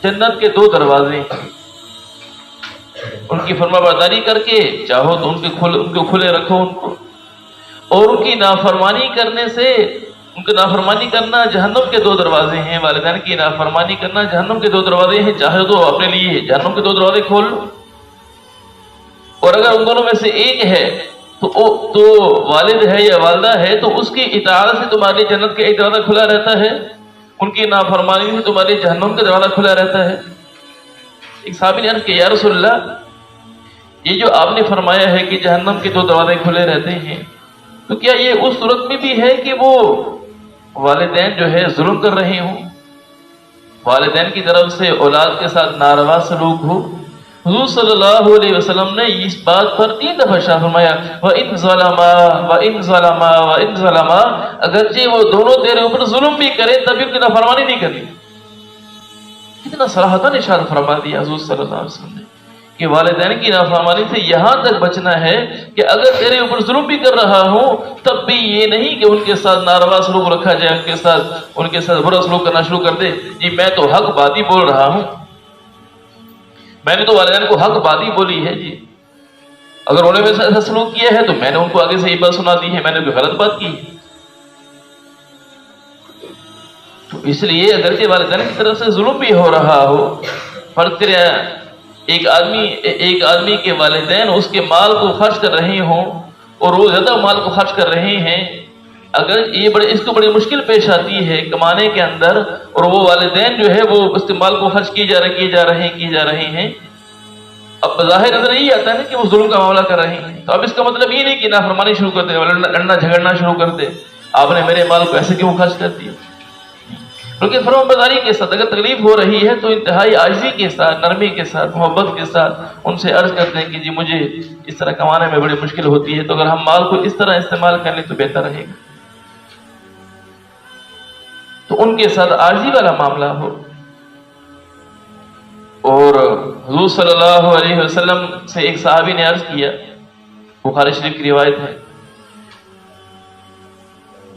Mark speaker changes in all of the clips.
Speaker 1: جنت کے 2 دروازے ہیں، ان کی فرما برداری کر کے چاہو تو ان کو کھلے رکھو ان کو، اور ان کی نافرمانی کرنے سے، ان کی نافرمانی کرنا جہنم کے 2 دروازے ہیں، والدین کی نافرمانی کرنا جہنم کے 2 دروازے ہیں، چاہے تو اپنے لیے جہنم کے 2 دروازے کھول لو، اور اگر ان دونوں میں سے ایک ہے تو والد ہے یا والدہ ہے تو اس کی اطاعت سے تمہاری جنت کا ایک دروازہ کھلا رہتا ہے، ان کی نافرمانی سے تمہاری جہنم کا دروازہ کھلا رہتا ہے۔ ایک صحابی نے عرض کیا، یا رسول اللہ، یہ جو آپ نے فرمایا ہے کہ جہنم کے 2 دروازے کھلے رہتے ہیں، تو کیا یہ اس صورت میں بھی ہے کہ وہ والدین جو ہے ظلم کر رہے ہوں، والدین کی طرف سے اولاد کے ساتھ ناروا سلوک ہو؟ حضور صلی اللہ علیہ وسلم نے اس بات پر 3 دفعہ شاہ فرمایا، وَإِن ظَلَمَا وَإِن ظَلَمَا وَإِن ظَلَمَا، اگرچہ وہ دونوں تیرے اوپر ظلم بھی کرے تبھی ان کی نافرمانی نہیں کرنی۔ کتنا صراحتاً ارشاد فرما دیا حضور صلی اللہ علیہ وسلم نے کہ والدین کی نافرمانی سے یہاں تک بچنا ہے کہ اگر تیرے اوپر ظلم بھی کر رہا ہوں تب بھی یہ نہیں کہ ان کے ساتھ ناروا سلوک رکھا جائے، ان کے ساتھ برا سلوک کرنا شروع کر دے، جی میں تو حق بات ہی بول رہا ہوں، میں نے تو والدین کو حق بات ہی بولی ہے، جی اگر انہوں نے ایسا سلوک کیا ہے تو میں نے ان کو آگے سے یہ بات سنا دی ہے، میں نے کوئی غلط بات کی ہے۔ تو اس لیے اگرچہ والدین کی طرف سے ظلم بھی ہو رہا ہو، فرض کرے ایک آدمی کے والدین اس کے مال کو خرچ کر رہے ہوں اور وہ زیادہ مال کو خرچ کر رہے ہیں، اگر اس کو بڑی مشکل پیش آتی ہے کمانے کے اندر، اور وہ والدین جو ہے وہ اس کے مال کو خرچ کیے جا رہے ہیں، اب بظاہر نظر یہی آتا ہے نا کہ وہ ظلم کا معاملہ کر رہے ہیں، تو اب اس کا مطلب یہ نہیں کہ نافرمانی شروع کر دے، لڑنا جھگڑنا شروع کر دے، آپ نے میرے مال کو ایسے کیوں خرچ کر دیا، بلکہ فرما برداری کے ساتھ اگر تکلیف ہو رہی ہے تو انتہائی عاجزی کے ساتھ، نرمی کے ساتھ، محبت کے ساتھ ان سے عرض کرتے ہیں کہ جی مجھے اس طرح کمانے میں بڑی مشکل ہوتی ہے، تو اگر ہم مال کو اس طرح استعمال کر لیں تو بہتر رہے گا، تو ان کے ساتھ عاجزی والا معاملہ ہو۔ اور حضور صلی اللہ علیہ وسلم سے ایک صحابی نے عرض کیا، بخاری شریف کی روایت ہے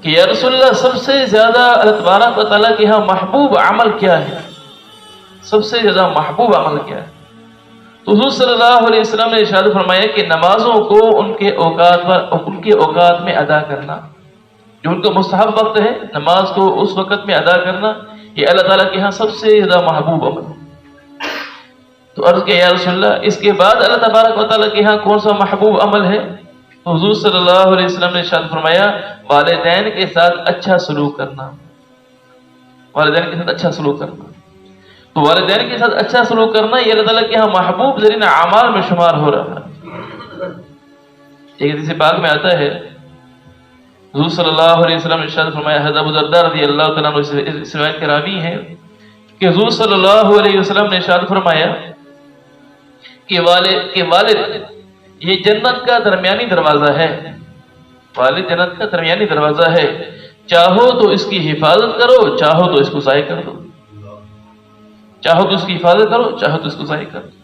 Speaker 1: کہ یا رسول اللہ، سب سے زیادہ اللہ تبارک و تعالیٰ کے ہاں محبوب عمل کیا ہے؟ سب سے زیادہ محبوب عمل کیا ہے؟ تو حضور صلی اللہ علیہ وسلم نے ارشاد فرمایا کہ نمازوں کو ان کے اوقات میں ادا کرنا، جو ان کا مستحب وقت ہے نماز کو اس وقت میں ادا کرنا، یہ اللہ تعالیٰ کے ہاں سب سے زیادہ محبوب عمل ہے۔ تو عرض کہ یا رسول اللہ، اس کے بعد اللہ تبارک و تعالیٰ کے ہاں کون سا محبوب عمل ہے؟ تو حضور صلی اللہ علیہ وسلم نے ارشاد فرمایا، والدین کے ساتھ اچھا سلوک کرنا، والدین کے ساتھ اچھا سلوک کرنا۔ تو والدین کے ساتھ اچھا سلوک کرنا یہ اللہ تعالیٰ کے ہاں محبوب ذریعہ اعمال میں شمار ہو رہا ہے۔ ایک حدیث پاک میں آتا ہے، حضور صلی اللہ علیہ وسلم نے ارشاد فرمایا، حضرت ابو درداء رضی اللہ تعالیٰ عنہ اس روایت کے راوی ہیں کہ حضور صلی اللہ علیہ وسلم نے ارشاد فرمایا کہ والد یہ جنت کا درمیانی دروازہ ہے، والد جنت کا درمیانی دروازہ ہے، چاہو تو اس کی حفاظت کرو، چاہو تو اس کو ضائع کر دو، چاہو تو اس کی حفاظت کرو، چاہو تو اس کو ضائع کر دو۔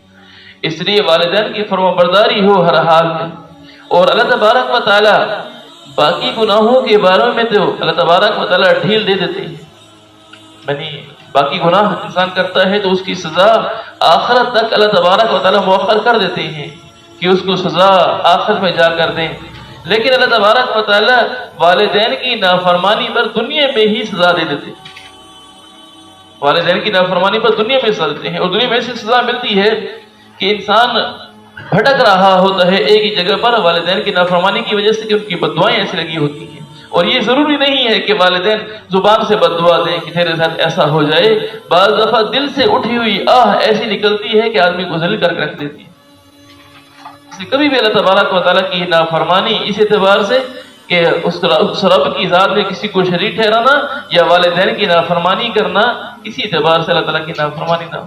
Speaker 1: اس لیے والدین کی فرما برداری ہو ہر حال میں، اور اللہ تبارک و تعالیٰ باقی گناہوں کے بارے میں تو اللہ تبارک و تعالیٰ ڈھیل دے دیتے ہیں، یعنی باقی گناہ انسان کرتا ہے تو اس کی سزا آخرت تک اللہ تبارک و تعالیٰ مؤخر کر دیتے ہیں کہ اس کو سزا آخرت میں جا کر دیں، لیکن اللہ تبارک و تعالیٰ والدین کی نافرمانی پر دنیا میں ہی سزا دے دیتے ہیں، والدین کی نافرمانی پر دنیا میں سزا دیتے ہیں، اور دنیا میں ایسی سزا ملتی ہے کہ انسان بھٹک رہا ہوتا ہے ایک ہی جگہ پر والدین کی نافرمانی کی وجہ سے کہ ان کی بددعائیں ایسی لگی ہوتی ہیں، اور یہ ضروری نہیں ہے کہ والدین زبان سے بد دعا دیں کہ تیرے ساتھ ایسا ہو جائے، بعض دفعہ دل سے اٹھی ہوئی آہ ایسی نکلتی ہے کہ آدمی کو ذلیل کر کے رکھ دیتی ہے۔ کبھی بھی اللہ تبارک و تعالیٰ کی نافرمانی اس اعتبار سے کہ اس رب کی ذات میں کسی کو شریک ٹھہرانا یا والدین کی نافرمانی کرنا، کسی اعتبار سے اللہ تعالیٰ کی نافرمانی نہ ہو۔